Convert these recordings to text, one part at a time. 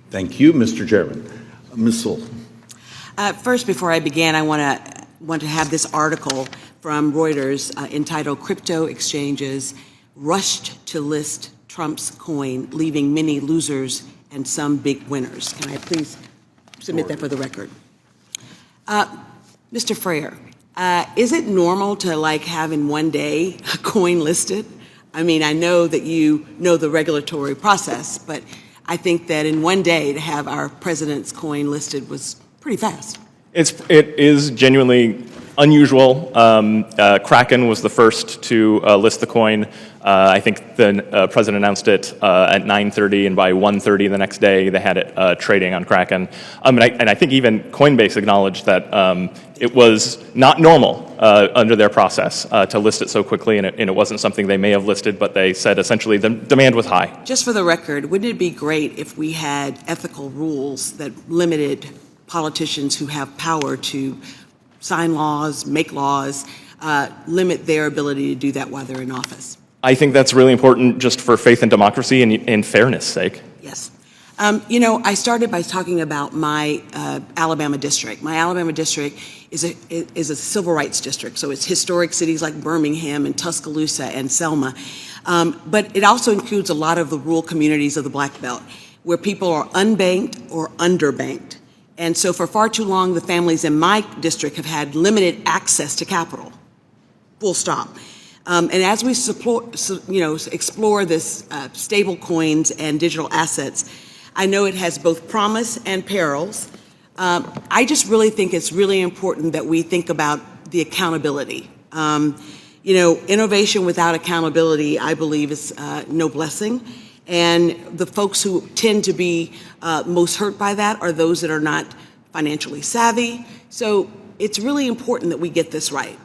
Thank you, Mr. Chairman. Ms. Sewell. First, before I begin, I want to have this article from Reuters entitled "Crypto Exchanges Rushed to List Trump's Coin, Leaving Many Losers and Some Big Winners." Can I please submit that for the record? Mr. Freer, is it normal to have in one day a coin listed? I mean, I know that you know the regulatory process, but I think that in one day to have our president's coin listed was pretty fast. It is genuinely unusual. Kraken was the first to list the coin. I think the president announced it at 9:30, and by 1:30 the next day they had it trading on Kraken. And I think even Coinbase acknowledged that it was not normal under their process to list it so quickly, and it wasn't something they may have listed, but they said essentially the demand was high. Just for the record, wouldn't it be great if we had ethical rules that limited politicians who have power to sign laws, make laws, limit their ability to do that while they're in office? I think that's really important just for faith and democracy and fairness' sake. Yes. I started by talking about my Alabama district. My Alabama district is a civil rights district, so it's historic cities like Birmingham and Tuscaloosa and Selma. But it also includes a lot of the rural communities of the Black Belt, where people are unbanked or underbanked. And so for far too long, the families in my district have had limited access to capital, full stop. And as we explore this stable coins and digital assets, I know it has both promise and perils. I just really think it's really important that we think about the accountability. Innovation without accountability, I believe, is no blessing. And the folks who tend to be most hurt by that are those that are not financially savvy. So it's really important that we get this right.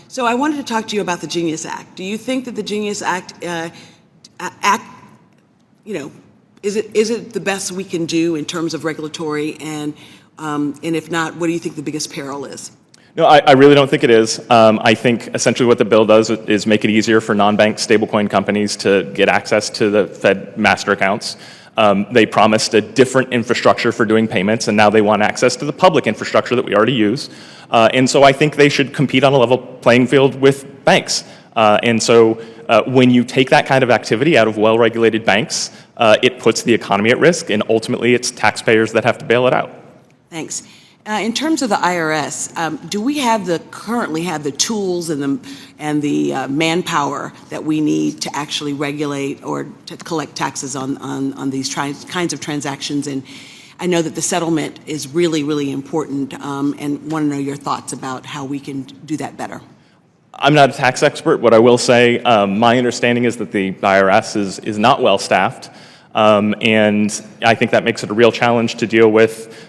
So I wanted to talk to you about the Genius Act. Do you think that the Genius Act, is it the best we can do in terms of regulatory? And if not, what do you think the biggest peril is? No, I really don't think it is. I think essentially what the bill does is make it easier for non-bank stablecoin companies to get access to the Fed master accounts. They promised a different infrastructure for doing payments, and now they want access to the public infrastructure that we already use. And so I think they should compete on a level playing field with banks. And so when you take that kind of activity out of well-regulated banks, it puts the economy at risk, and ultimately it's taxpayers that have to bail it out. Thanks. In terms of the IRS, do we currently have the tools and the manpower that we need to actually regulate or to collect taxes on these kinds of transactions? And I know that the settlement is really, really important, and want to know your thoughts about how we can do that better. I'm not a tax expert. What I will say, my understanding is that the IRS is not well staffed. And I think that makes it a real challenge to deal with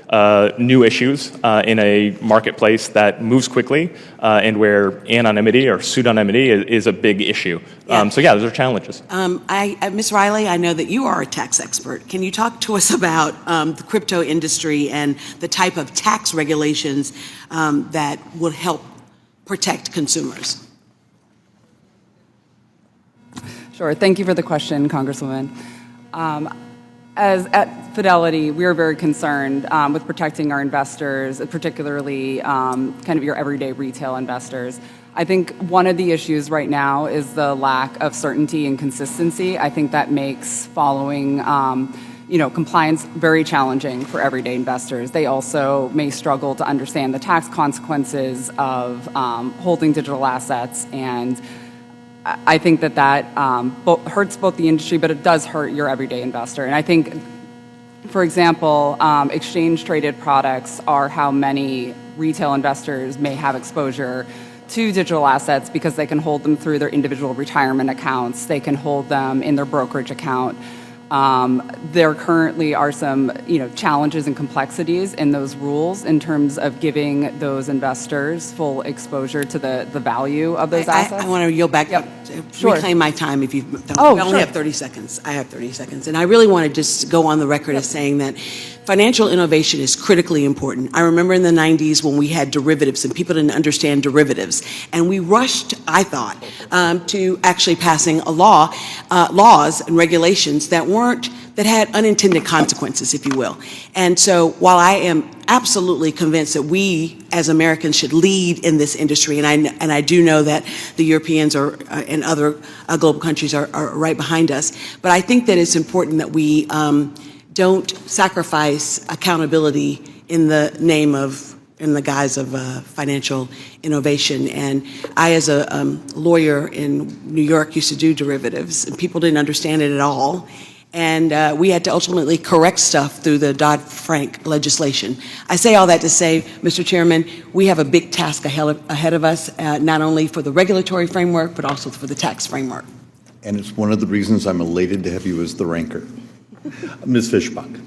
new issues in a marketplace that moves quickly and where anonymity or pseudonymity is a big issue. Yeah. So yeah, those are challenges. Ms. Riley, I know that you are a tax expert. Can you talk to us about the crypto industry and the type of tax regulations that would help protect consumers? Sure. Thank you for the question, Congresswoman. As at Fidelity, we are very concerned with protecting our investors, particularly kind of your everyday retail investors. I think one of the issues right now is the lack of certainty and consistency. I think that makes following compliance very challenging for everyday investors. They also may struggle to understand the tax consequences of holding digital assets, and I think that hurts both the industry, but it does hurt your everyday investor. And I think, for example, exchange-traded products are how many retail investors may have exposure to digital assets because they can hold them through their individual retirement accounts. They can hold them in their brokerage account. There currently are some, challenges and complexities in those rules in terms of giving those investors full exposure to the value of those assets. I want to yield back, Sure. reclaim my time if you don't. Oh, I only sure. have 30 seconds. I have 30 seconds. And I really want to just go on the record as saying that financial innovation is critically important. I remember in the 90s when we had derivatives and people didn't understand derivatives. And we rushed, I thought, to actually passing laws and regulations that weren't that had unintended consequences, if you will. And so while I am absolutely convinced that we as Americans should lead in this industry, and I do know that the Europeans and other global countries are right behind us, but I think that it's important that we don't sacrifice accountability in the guise of financial innovation. And I, as a lawyer in New York, used to do derivatives, and people didn't understand it at all. And we had to ultimately correct stuff through the Dodd-Frank legislation. I say all that to say, Mr. Chairman, we have a big task ahead of us, not only for the regulatory framework, but also for the tax framework. And it's one of the reasons I'm elated to have you as the ranker. Ms. Fishbach.